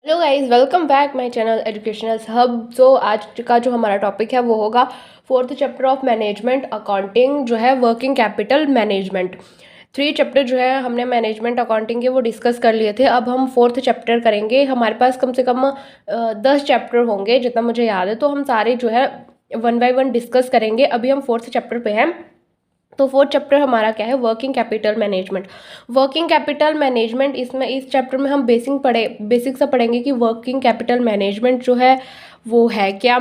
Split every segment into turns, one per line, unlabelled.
Hello guys, welcome back my channel educational hub. तो आज का जो हमारा टॉपिक है वो होगा fourth chapter of management accounting, जो है वर्किंग कैपिटल मैनेजमेंट। 3 चैप्टर जो है हमने मैनेजमेंट अकाउंटिंग के वो डिस्कस कर लिए थे। अब हम फोर्थ चैप्टर करेंगे। हमारे पास कम से कम 10 चैप्टर होंगे जितना मुझे याद है, तो हम सारे जो है वन बाय वन डिस्कस करेंगे। अभी हम फोर्थ चैप्टर पे हैं। तो फोर्थ चैप्टर हमारा क्या है? Working capital management. Working capital management, इसमें इस चैप्टर में हम बेसिक से पढ़ेंगे कि वर्किंग कैपिटल मैनेजमेंट जो है वो है क्या,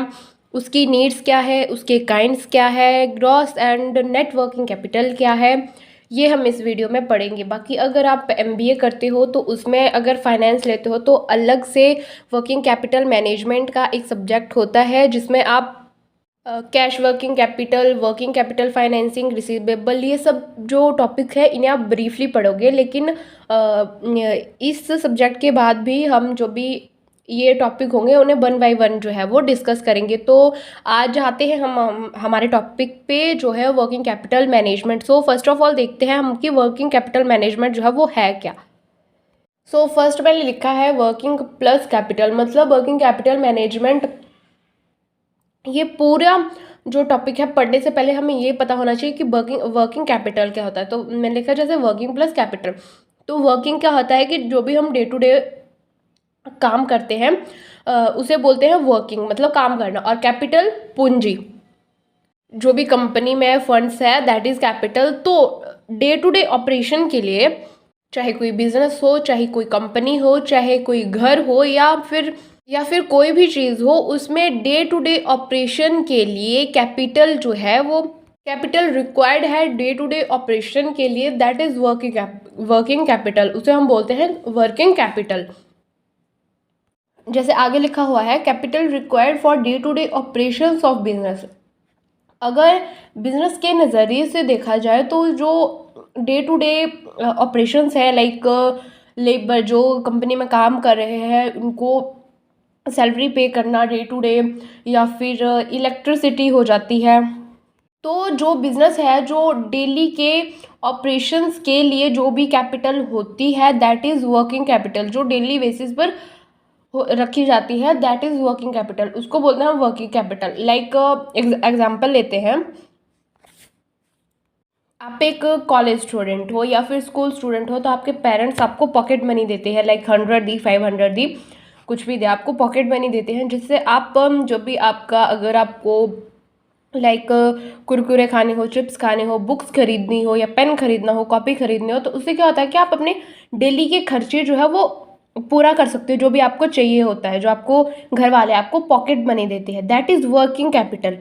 उसकी नीड्स क्या है, उसके काइंड्स क्या है, gross and net working capital क्या है, ये हम इस वीडियो में पढ़ेंगे। बाकी अगर आप एमबीए करते हो तो उसमें अगर फाइनेंस लेते हो तो अलग से वर्किंग कैपिटल मैनेजमेंट का एक सब्जेक्ट होता है जिसमें आप cash working capital financing, receivable, ये सब जो टॉपिक है इन्हें आप ब्रीफली पढ़ोगे। लेकिन इस सब्जेक्ट के बाद भी हम जो भी ये टॉपिक होंगे उन्हें वन बाय वन जो है वो डिस्कस करेंगे। तो आज आते हैं हम हमारे टॉपिक पे जो है working capital management. So first of all देखते हैं हम कि वर्किंग कैपिटल मैनेजमेंट जो है वो है क्या। सो फर्स्ट मैंने लिखा है वर्किंग प्लस कैपिटल, मतलब वर्किंग कैपिटल मैनेजमेंट। ये पूरा जो टॉपिक है पढ़ने से पहले हमें ये पता होना चाहिए कि वर्किंग कैपिटल क्या होता है। तो मैंने लिखा जैसे वर्किंग प्लस कैपिटल। तो वर्किंग क्या होता है कि जो भी हम डे टू डे काम करते हैं उसे बोलते हैं वर्किंग, मतलब काम करना। और कैपिटल पूंजी, जो भी कंपनी में फंड्स है दैट इज कैपिटल। तो डे टू डे ऑपरेशन के लिए, चाहे कोई बिजनेस हो, चाहे कोई कंपनी हो, चाहे कोई घर हो, या फिर कोई भी चीज़ हो, उसमें डे टू डे ऑपरेशन के लिए कैपिटल जो है वो कैपिटल रिक्वायर्ड है डे टू डे ऑपरेशन के लिए, दैट इज वर्किंग कैपिटल। उसे हम बोलते हैं वर्किंग कैपिटल। जैसे आगे लिखा हुआ है capital required for day to day operations of business. अगर बिजनेस के नज़रिए से देखा जाए तो जो डे टू डे ऑपरेशंस है, लाइक लेबर जो कंपनी में काम कर रहे हैं उनको सैलरी पे करना डे टू डे, या फिर इलेक्ट्रिसिटी हो जाती है। तो जो बिजनेस है, जो डेली के ऑपरेशंस के लिए जो भी कैपिटल होती है दैट इज़ वर्किंग कैपिटल, जो डेली बेसिस पर रखी जाती है दैट इज़ वर्किंग कैपिटल, उसको बोलते हैं वर्किंग कैपिटल। लाइक एग्जांपल लेते हैं, आप एक कॉलेज स्टूडेंट हो या फिर स्कूल स्टूडेंट हो, तो आपके पेरेंट्स आपको पॉकेट मनी देते हैं, लाइक 100 दी, 500 दी, कुछ भी दे, आपको पॉकेट मनी देते हैं, जिससे आप जो भी आपका, अगर आपको लाइक कुरकुरे खाने हो, चिप्स खाने हो, बुक्स खरीदनी हो, या पेन खरीदना हो, कॉपी खरीदनी हो, तो उससे क्या होता है कि आप अपने डेली के खर्चे जो है वो पूरा कर सकते हो, जो भी आपको चाहिए होता है, जो आपको घर वाले आपको पॉकेट मनी देते हैं, दैट इज़ वर्किंग कैपिटल।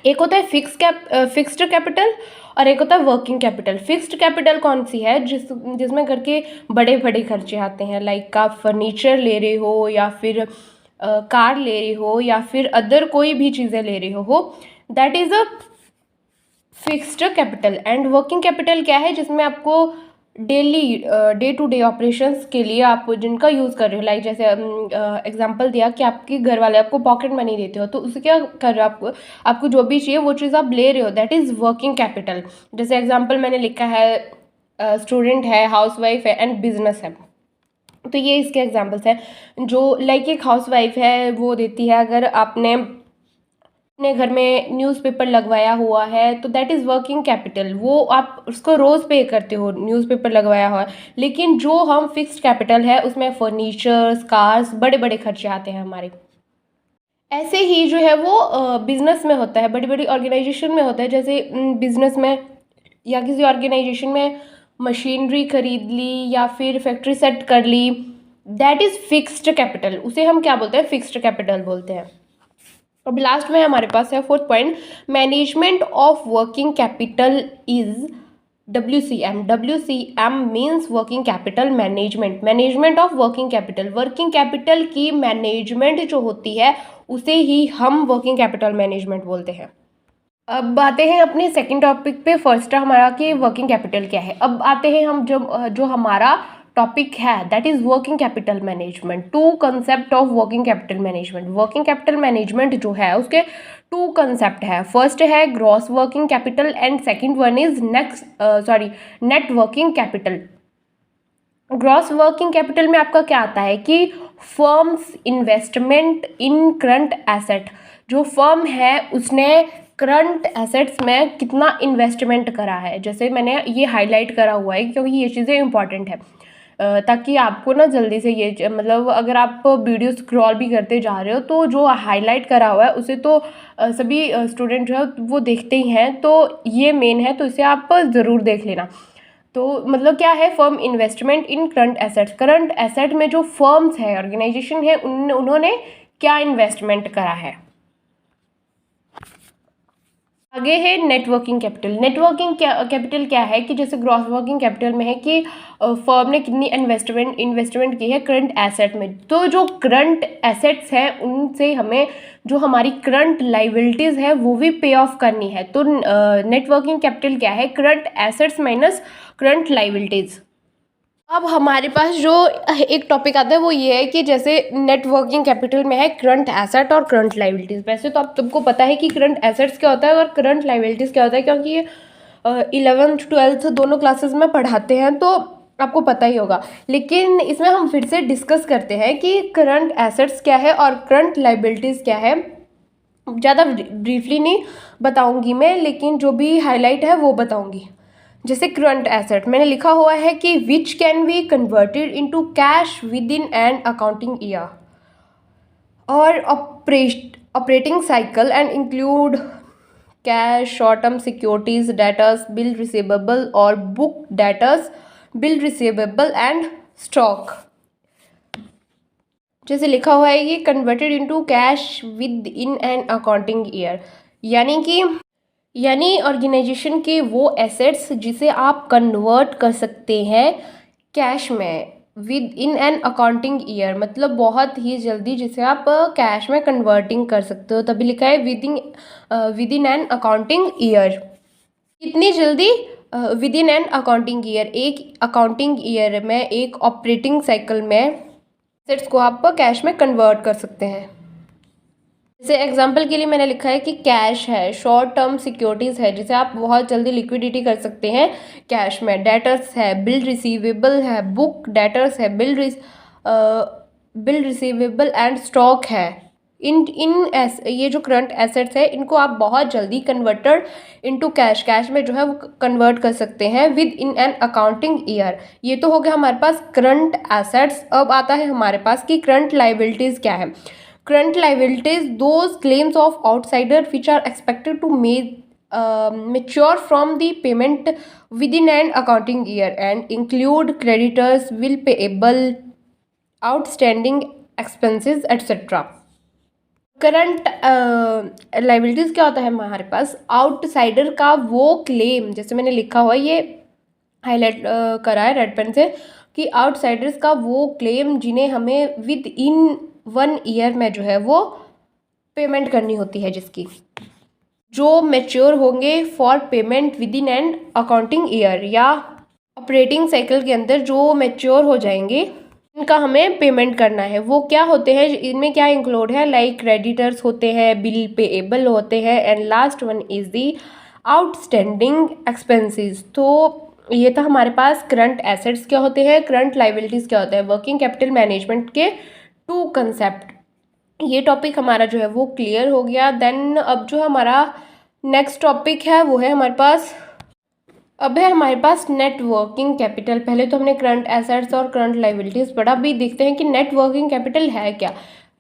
एक होता है फिक्स्ड कैपिटल और एक होता है वर्किंग कैपिटल। फिक्स्ड कैपिटल कौन सी है? जिसमें घर के बड़े बड़े खर्चे आते हैं, लाइक आप फर्नीचर ले रहे हो, या फिर कार ले रहे हो, या फिर अदर कोई भी चीज़ें ले रहे हो, that is a fixed capital. And working capital क्या है? जिसमें आपको daily day to day operations के लिए आप जिनका यूज़ कर रहे हो, लाइक जैसे एग्जांपल दिया कि आपके घर वाले आपको पॉकेट मनी देते हो, तो उससे क्या कर रहे हो, आपको जो भी चाहिए वो चीज़ आप ले रहे हो, दैट इज़ वर्किंग कैपिटल। जैसे एग्जांपल मैंने लिखा है स्टूडेंट है, हाउसवाइफ है एंड बिजनेस है। तो ये इसके एग्जांपल्स हैं। जो लाइक एक हाउसवाइफ है वो देती है, अगर आपने अपने घर में न्यूज़पेपर लगवाया हुआ है तो दैट इज़ वर्किंग कैपिटल, वो आप उसको रोज़ पे करते हो, न्यूज़पेपर लगवाया हुआ है। लेकिन जो हम फिक्स्ड कैपिटल है उसमें फर्नीचर्स, कार्स, बड़े बड़े खर्चे आते हैं हमारे। ऐसे ही जो है वो बिजनेस में होता है, बड़ी बड़ी ऑर्गेनाइजेशन में होता है। जैसे बिजनेस में या किसी ऑर्गेनाइजेशन में मशीनरी खरीद ली या फिर फैक्ट्री सेट कर ली, दैट इज़ फिक्स्ड कैपिटल, उसे हम क्या बोलते हैं? फिक्स्ड कैपिटल बोलते हैं। अब लास्ट में हमारे पास है fourth point, management of working capital is WCM। WCM means working capital management. Management of working capital, working capital की मैनेजमेंट जो होती है उसे ही हम वर्किंग कैपिटल मैनेजमेंट बोलते हैं। अब आते हैं अपने सेकंड टॉपिक पे। फर्स्ट हमारा कि वर्किंग कैपिटल क्या है। अब आते हैं हम जब जो हमारा टॉपिक है that is working capital management. Two concept of working capital management. Working capital management जो है उसके टू कंसेप्ट है। फर्स्ट है gross working capital and second one is net working capital. Gross working capital में आपका क्या आता है कि firm's investment in current asset, जो फर्म है उसने करंट एसेट्स में कितना इन्वेस्टमेंट करा है। जैसे मैंने ये हाईलाइट करा हुआ है क्योंकि ये चीज़ें इंपॉर्टेंट है, ताकि आपको ना जल्दी से ये मतलब अगर आप वीडियो स्क्रॉल भी करते जा रहे हो तो जो हाईलाइट करा हुआ है उसे तो सभी स्टूडेंट जो है वो देखते ही हैं, तो ये मेन है, तो इसे आप ज़रूर देख लेना। तो मतलब क्या है, firm investment in current assets, current asset में जो फर्म्स है, ऑर्गेनाइजेशन है, उन्होंने क्या इन्वेस्टमेंट करा है। आगे है नेटवर्किंग कैपिटल। नेटवर्किंग कैपिटल क्या है कि जैसे ग्रॉस वर्किंग कैपिटल में है कि फर्म ने कितनी इन्वेस्टमेंट की है करंट एसेट में, तो जो करंट एसेट्स हैं उनसे हमें जो हमारी करंट लाइबिलिटीज़ है वो भी पे ऑफ करनी है। तो नेटवर्किंग कैपिटल क्या है, current assets minus current liabilities. अब हमारे पास जो एक टॉपिक आता है वो ये है कि जैसे नेट वर्किंग कैपिटल में है करंट एसेट और करंट लाइबिलिटीज़। वैसे तो आप तुमको पता है कि करंट एसेट्स क्या होता है और करंट लाइबिलिटीज़ क्या होता है, क्योंकि ये 11th-12th दोनों क्लासेस में पढ़ाते हैं, तो आपको पता ही होगा। लेकिन इसमें हम फिर से डिस्कस करते हैं कि करंट एसेट्स क्या है और करंट लाइबिलिटीज़ क्या है। ज़्यादा ब्रीफली नहीं बताऊँगी मैं, लेकिन जो भी हाईलाइट है वो बताऊँगी। जैसे करंट एसेट मैंने लिखा हुआ है कि which can be converted into cash within an accounting year और operating cycle and include cash, short term securities, debtors, bill receivable और book debtors, bill receivable and stock. जैसे लिखा हुआ है कि converted into cash within an accounting year, यानी organization के वो एसेट्स जिसे आप कन्वर्ट कर सकते हैं कैश में with in an accounting year, मतलब बहुत ही जल्दी जिसे आप कैश में कन्वर्टिंग कर सकते हो, तभी लिखा है with in an accounting year. इतनी जल्दी with in an accounting year, एक अकाउंटिंग ईयर में, एक ऑपरेटिंग साइकिल में एसेट्स को आप कैश में कन्वर्ट कर सकते हैं। जैसे एग्जांपल के लिए मैंने लिखा है कि कैश है, शॉर्ट टर्म सिक्योरिटीज़ है जिसे आप बहुत जल्दी लिक्विडिटी कर सकते हैं कैश में, डेटर्स है, बिल रिसीवेबल है, बुक डेटर्स है, बिल रिसीवेबल एंड स्टॉक है। ये जो करंट एसेट्स है इनको आप बहुत जल्दी कन्वर्टेड इनटू कैश में जो है वो कन्वर्ट कर सकते हैं with in an accounting year. ये तो हो गया हमारे पास करंट एसेट्स। अब आता है हमारे पास कि करंट लाइबिलिटीज़ क्या है। Current liabilities, those claims of outsider which are expected to mature from the payment within an accounting year and include creditors, bill payable, outstanding expenses, etc. Current liabilities क्या होता है हमारे पास, आउटसाइडर का वो claim, जैसे मैंने लिखा हुआ है ये हाईलाइट करा है रेड पेन से, कि आउटसाइडर्स का वो क्लेम जिन्हें हमें विद इन 1 ईयर में जो है वो पेमेंट करनी होती है, जिसकी जो मैच्योर होंगे for payment with in an accounting year या ऑपरेटिंग साइकिल के अंदर जो मैच्योर हो जाएंगे, इनका हमें पेमेंट करना है। वो क्या होते हैं, इनमें क्या इंक्लूड है, लाइक क्रेडिटर्स होते हैं, बिल पेएबल होते हैं, and last one is the outstanding expenses. तो ये तो हमारे पास करंट एसेट्स क्या होते हैं, करंट लाइबिलिटीज़ क्या होता है, वर्किंग कैपिटल मैनेजमेंट के 2 कंसेप्ट। ये टॉपिक हमारा जो है वो क्लियर हो गया। देन अब जो हमारा नेक्स्ट टॉपिक है वो है हमारे पास नेट वर्किंग कैपिटल। पहले तो हमने करंट एसेट्स और करंट लाइबिलिटीज़ पढ़ा, भी देखते हैं कि नेट वर्किंग कैपिटल है क्या।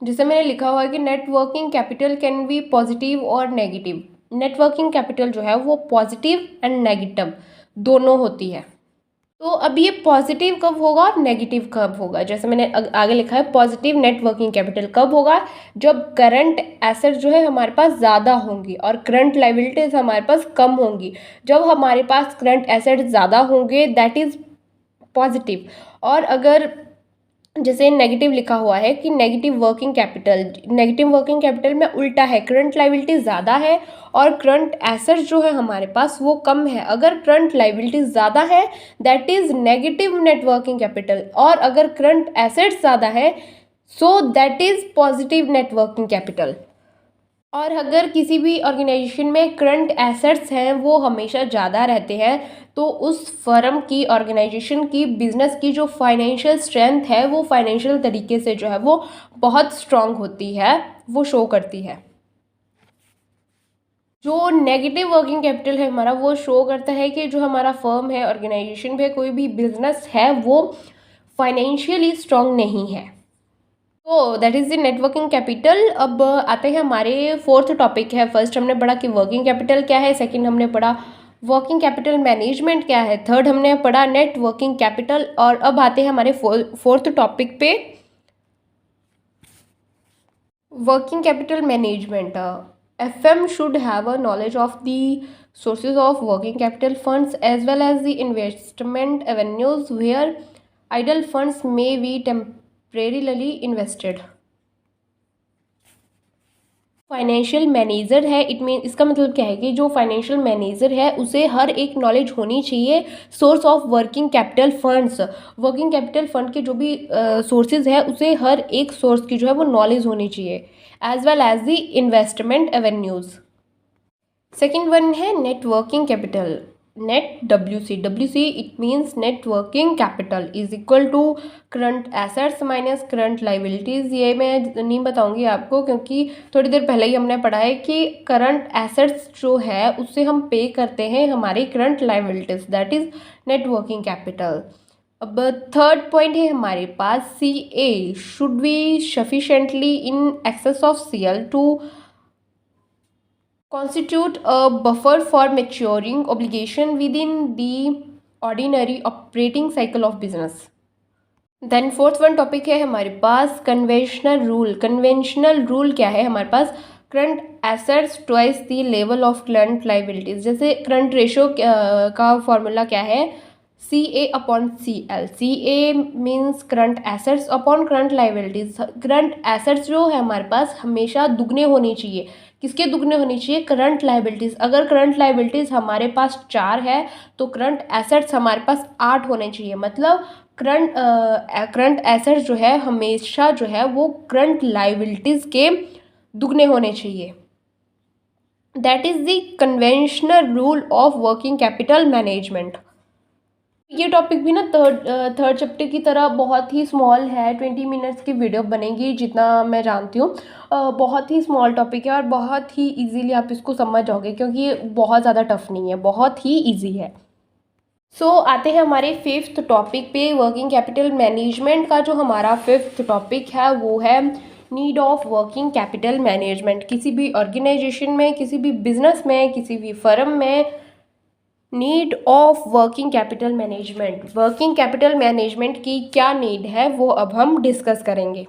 जैसे मैंने लिखा हुआ है कि net working capital can be positive और नेगेटिव। नेट वर्किंग कैपिटल जो है वो पॉजिटिव एंड नेगेटिव दोनों होती है। तो अब ये पॉजिटिव कब होगा और नेगेटिव कब होगा, जैसे मैंने आगे लिखा है पॉजिटिव नेट वर्किंग कैपिटल कब होगा, जब करंट एसेट जो है हमारे पास ज़्यादा होंगी और करंट लाइबिलिटीज़ हमारे पास कम होंगी। जब हमारे पास करंट एसेट ज़्यादा होंगे दैट इज़ पॉजिटिव, और अगर जैसे नेगेटिव लिखा हुआ है कि नेगेटिव वर्किंग कैपिटल में उल्टा है, करंट लाइबिलिटी ज़्यादा है और करंट एसेट्स जो है हमारे पास वो कम है। अगर करंट लाइबिलिटी ज़्यादा है that is negative net working capital, और अगर करंट एसेट्स ज़्यादा है so that is positive net working capital. और अगर किसी भी ऑर्गेनाइजेशन में करंट एसेट्स हैं वो हमेशा ज़्यादा रहते हैं, तो उस फर्म की, ऑर्गेनाइजेशन की, बिजनेस की जो फाइनेंशियल स्ट्रेंथ है वो फाइनेंशियल तरीके से जो है वो बहुत स्ट्रांग होती है, वो शो करती है। जो नेगेटिव वर्किंग कैपिटल है हमारा, वो शो करता है कि जो हमारा फर्म है, ऑर्गेनाइजेशन है, कोई भी बिजनेस है, वो फाइनेंशियली स्ट्रांग नहीं है। तो that is the networking capital. अब आते हैं हमारे फोर्थ टॉपिक है। फर्स्ट हमने पढ़ा कि वर्किंग कैपिटल क्या है, सेकंड हमने पढ़ा वर्किंग कैपिटल मैनेजमेंट क्या है, थर्ड हमने पढ़ा नेट वर्किंग कैपिटल, और अब आते हैं हमारे फोर्थ टॉपिक पे, working capital management. FM should have a knowledge of the sources of working capital funds as well as the investment avenues where idle funds may be temporarily invested. Financial manager है, it mean इसका मतलब क्या है कि जो financial manager है उसे हर एक नॉलेज होनी चाहिए source of working capital funds. Working capital fund के जो भी सोर्सेज है उसे हर एक सोर्स की जो है वो नॉलेज होनी चाहिए, as well as the investment avenues. Second one है networking capital, net W C it means networking capital is equal to current assets minus current liabilities. ये मैं नहीं बताऊंगी आपको, क्योंकि थोड़ी देर पहले ही हमने पढ़ा है कि करंट एसेट्स जो है उससे हम पे करते हैं हमारी current liabilities, that is networking capital. अब थर्ड पॉइंट है हमारे पास, C A should be sufficiently in excess of C L to constitute a buffer for maturing obligation within the ordinary operating cycle of business. Then fourth one topic है हमारे पास conventional rule. Conventional rule क्या है हमारे पास, current assets twice the level of current liabilities. जैसे current ratio का formula क्या है, C A upon C L. C A means current assets upon current liabilities. Current assets जो है हमारे पास हमेशा दुगने होनी चाहिए। किसके दुगने होनी चाहिए, करंट लाइबिलिटीज़। अगर करंट लाइबिलिटीज़ हमारे पास 4 है तो करंट एसेट्स हमारे पास 8 होने चाहिए। मतलब करंट एसेट्स जो है हमेशा जो है वो करंट लाइबिलिटीज़ के दुगने होने चाहिए। That is the conventional rule of working capital management. ये टॉपिक भी ना थर्ड चैप्टर की तरह बहुत ही स्मॉल है, 20 मिनट्स की वीडियो बनेगी जितना मैं जानती हूँ। बहुत ही स्मॉल टॉपिक है और बहुत ही इजीली आप इसको समझ जाओगे, क्योंकि ये बहुत ज़्यादा टफ नहीं है, बहुत ही इजी है। सो आते हैं हमारे फिफ्थ टॉपिक पे। वर्किंग कैपिटल मैनेजमेंट का जो हमारा फिफ्थ टॉपिक है वो है need of working capital management. किसी भी ऑर्गेनाइजेशन में, किसी भी बिजनेस में, किसी भी फर्म में need of working capital management. Working capital management की क्या नीड है वो अब हम डिस्कस करेंगे।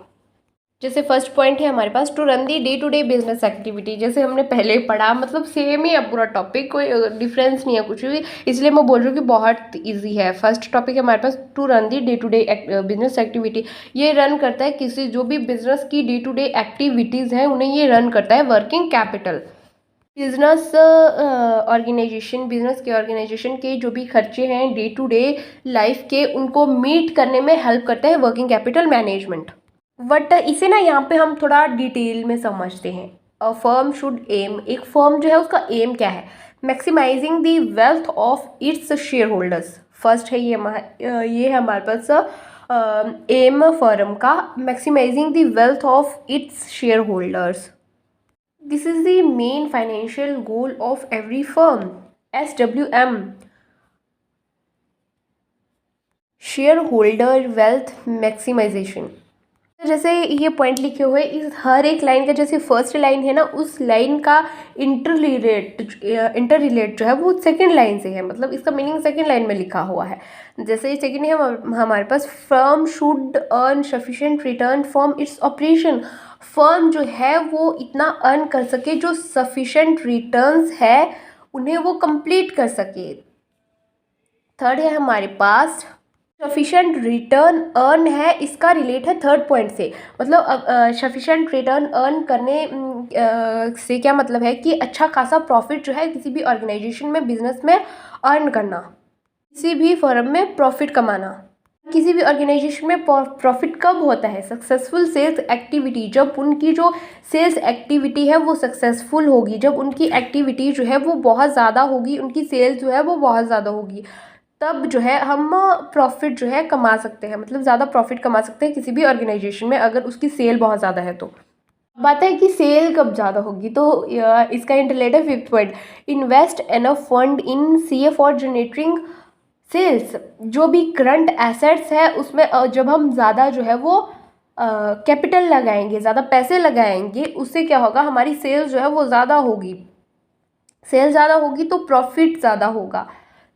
जैसे फर्स्ट पॉइंट है हमारे पास, to run the day to day business activity. जैसे हमने पहले पढ़ा, मतलब सेम ही है पूरा टॉपिक, कोई डिफरेंस नहीं है कुछ भी, इसलिए मैं बोल रही हूँ कि बहुत इजी है। फर्स्ट टॉपिक है हमारे पास to run the day to day business activity. ये रन करता है किसी जो भी बिजनेस की डे टू डे एक्टिविटीज़ हैं उन्हें ये रन करता है working capital. Business organisation, business के ऑर्गेनाइजेशन के जो भी खर्चे हैं डे टू डे लाइफ के, उनको मीट करने में हेल्प करता है वर्किंग कैपिटल मैनेजमेंट। बट इसे ना यहाँ पे हम थोड़ा डिटेल में समझते हैं। अ फर्म शुड एम, एक फर्म जो है उसका एम क्या है, maximising the wealth of its shareholders. First है ये है हमारे पास एम फर्म का, maximising the wealth of its shareholders. This is the main financial goal of every firm. SWM, shareholder wealth maximization। जैसे ये पॉइंट लिखे हुए इस हर एक लाइन का, जैसे फर्स्ट लाइन है ना, उस लाइन का इंटर रिलेट जो है वो सेकंड लाइन से है, मतलब इसका मीनिंग सेकंड लाइन में लिखा हुआ है। जैसे सेकंड है हमारे पास, firm should earn sufficient return from its operation. Firm जो है वो इतना अर्न कर सके, जो सफिशिएंट रिटर्न्स है उन्हें वो कंप्लीट कर सके। थर्ड है हमारे पास, सफिशेंट रिटर्न अर्न है, इसका रिलेट है थर्ड पॉइंट से। मतलब अब सफिशेंट रिटर्न अर्न करने से क्या मतलब है कि अच्छा खासा प्रॉफिट जो है किसी भी ऑर्गेनाइजेशन में, बिजनेस में अर्न करना, किसी भी फर्म में प्रॉफिट कमाना। किसी भी ऑर्गेनाइजेशन में प्रॉफिट कब होता है? सक्सेसफुल सेल्स एक्टिविटी, जब उनकी जो सेल्स एक्टिविटी है वो सक्सेसफुल होगी, जब उनकी एक्टिविटी जो है वो बहुत ज़्यादा होगी, उनकी सेल्स जो है वो बहुत ज़्यादा होगी, तब जो है हम प्रॉफिट जो है कमा सकते हैं, मतलब ज़्यादा प्रॉफिट कमा सकते हैं किसी भी ऑर्गेनाइजेशन में अगर उसकी सेल बहुत ज़्यादा है तो। बात है कि सेल कब ज़्यादा होगी, तो इसका इंटरलेट है 5th point, invest enough fund in CA for generating sales. जो भी करंट एसेट्स है उसमें जब हम ज़्यादा जो है वो कैपिटल लगाएंगे, ज़्यादा पैसे लगाएंगे, उससे क्या होगा, हमारी सेल्स जो है वो ज़्यादा होगी, सेल ज़्यादा होगी तो प्रॉफिट ज़्यादा होगा।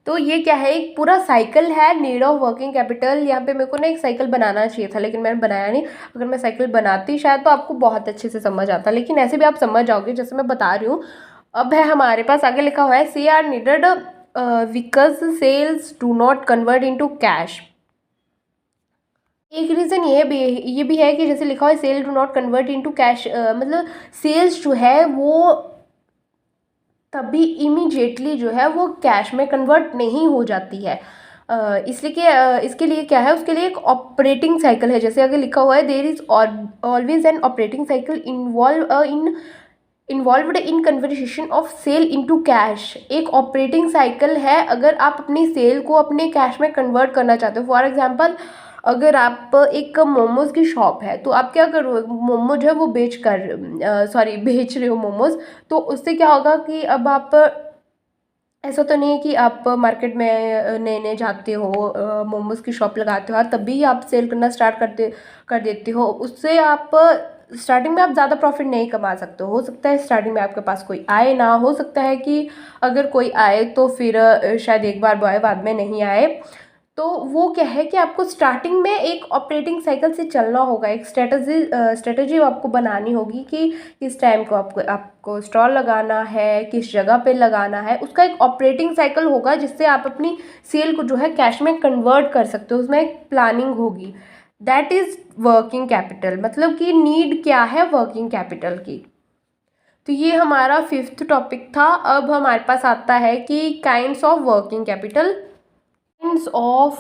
तो ये क्या है, एक पूरा साइकिल है, नीड ऑफ वर्किंग कैपिटल। यहाँ पे मेरे को ना एक साइकिल बनाना चाहिए था लेकिन मैंने बनाया नहीं, अगर मैं साइकिल बनाती शायद तो आपको बहुत अच्छे से समझ आता, लेकिन ऐसे भी आप समझ जाओगे जैसे मैं बता रही हूँ। अब है हमारे पास आगे लिखा हुआ है C R needed because sales do not convert into cash. एक रीज़न ये भी है कि जैसे लिखा हुआ है sale do not convert into cash, मतलब सेल्स जो है वो तभी इमीडिएटली जो है वो कैश में कन्वर्ट नहीं हो जाती है, इसलिए कि इसके लिए क्या है, उसके लिए एक ऑपरेटिंग साइकिल है। जैसे अगर लिखा हुआ है there is always an operating cycle involved in conversation of sale into cash. एक ऑपरेटिंग साइकिल है अगर आप अपनी सेल को अपने कैश में कन्वर्ट करना चाहते हो। फॉर एग्जांपल, अगर आप एक मोमोज़ की शॉप है तो आप क्या करो, मोमो जो है वो बेच रहे हो मोमोज़, तो उससे क्या होगा कि अब आप, ऐसा तो नहीं है कि आप मार्केट में नए नए जाते हो, मोमोज़ की शॉप लगाते हो और तभी आप सेल करना स्टार्ट कर देते हो। उससे आप स्टार्टिंग में आप ज़्यादा प्रॉफिट नहीं कमा सकते हो सकता है स्टार्टिंग में आपके पास कोई आए ना, हो सकता है कि अगर कोई आए तो फिर शायद एक बार आए बाद में नहीं आए। तो वो क्या है कि आपको स्टार्टिंग में एक ऑपरेटिंग साइकिल से चलना होगा, एक स्ट्रेटजी आपको बनानी होगी कि किस टाइम को आपको स्टॉल लगाना है, किस जगह पे लगाना है, उसका एक ऑपरेटिंग साइकिल होगा जिससे आप अपनी सेल को जो है कैश में कन्वर्ट कर सकते हो, उसमें एक प्लानिंग होगी। दैट इज़ वर्किंग कैपिटल, मतलब कि नीड क्या है वर्किंग कैपिटल की। तो ये हमारा 5th टॉपिक था। अब हमारे पास आता है कि kinds of working capital. Kinds of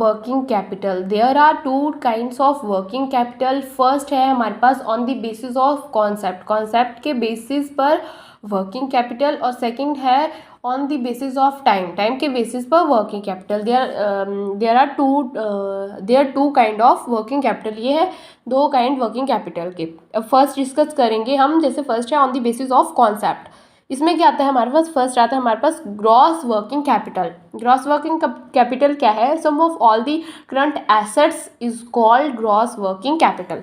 working capital, there are two kinds of working capital। First है हमारे पास on the basis of concept, concept के बेसिस पर वर्किंग कैपिटल, और सेकंड है on the basis of time, time के basis पर working capital. There are two kind of working capital, ये है दो काइंड वर्किंग कैपिटल के। अब फर्स्ट डिस्कस करेंगे हम, जैसे फर्स्ट है on the basis of concept. इसमें क्या आता है हमारे पास, फर्स्ट आता है हमारे पास gross working capital. Gross working capital क्या है, sum of all the current assets is called gross working capital.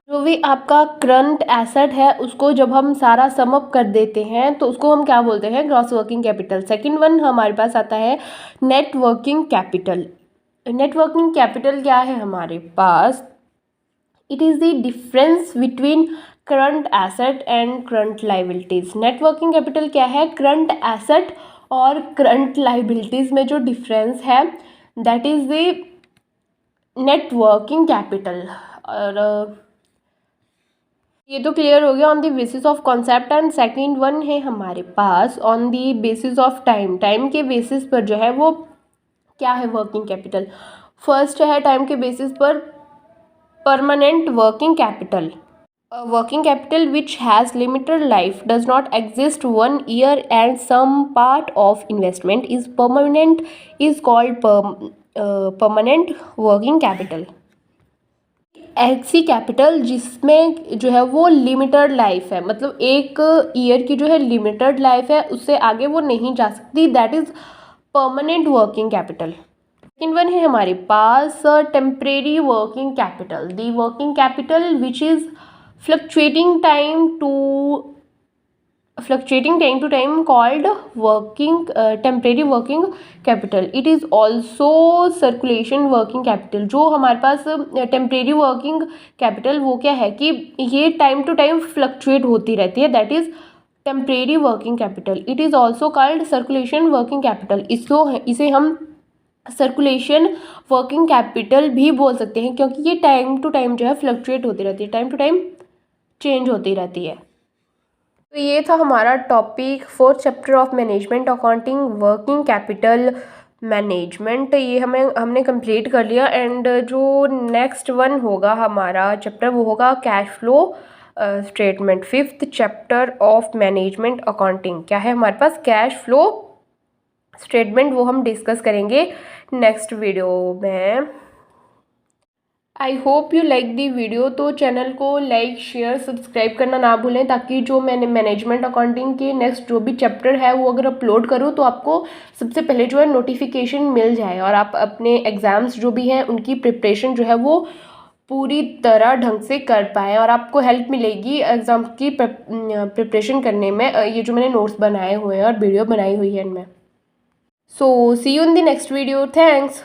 जो भी आपका करंट एसेट है उसको जब हम सारा सम अप कर देते हैं तो उसको हम क्या बोलते हैं, gross working capital. Second one हमारे पास आता है net working capital. Net working capital क्या है हमारे पास, it is the difference between current asset and current liabilities. Net working capital क्या है, करंट एसेट और करंट लाइबिलिटीज़ में जो डिफरेंस है that is the net working capital. और ये तो क्लियर हो गया on the basis of concept. And second one है हमारे पास on the basis of time, time के बेसिस पर जो है वो क्या है वर्किंग कैपिटल। फर्स्ट है टाइम के बेसिस पर permanent working capital. A working capital which has limited life, does not exist 1 year, and some part of investment is permanent, is called permanent working capital। ऐसी capital जिसमें जो है वो limited life है, मतलब 1 year की जो है लिमिटेड लाइफ है, उससे आगे वो नहीं जा सकती, that is permanent working capital. Second one है हमारे पास temporary working capital. The working capital which is fluctuating time to time called temporary working capital। it is also circulation working capital। जो हमारे पास temporary working capital वो क्या है कि ये time to time fluctuate होती रहती है, that is temporary working capital। it is also called circulation working capital। इसे हम सर्कुलेशन वर्किंग कैपिटल भी बोल सकते हैं क्योंकि ये टाइम टू टाइम जो है फ्लक्चुएट होती रहती है, टाइम टू टाइम चेंज होती रहती है। तो ये था हमारा topic 4th chapter of management accounting, working capital. Management, ये हमने कंप्लीट कर लिया। एंड जो नेक्स्ट वन होगा हमारा चैप्टर वो होगा cash flow statement, fifth chapter of management accounting. क्या है हमारे पास? Cash flow statement. वो हम डिस्कस करेंगे नेक्स्ट वीडियो में। I hope you like the video. तो चैनल को लाइक शेयर सब्सक्राइब करना ना भूलें, ताकि जो मैंने मैनेजमेंट अकाउंटिंग के नेक्स्ट जो भी चैप्टर है वो अगर अपलोड करूँ तो आपको सबसे पहले जो है नोटिफिकेशन मिल जाए, और आप अपने एग्ज़ाम्स जो भी हैं उनकी प्रिपरेशन जो है वो पूरी तरह ढंग से कर पाएँ, और आपको हेल्प मिलेगी एग्ज़ाम की प्रिपरेशन करने में। ये जो मैंने नोट्स बनाए हुए हैं और वीडियो बनाई हुई है इनमें। So see you in the next video. Thanks.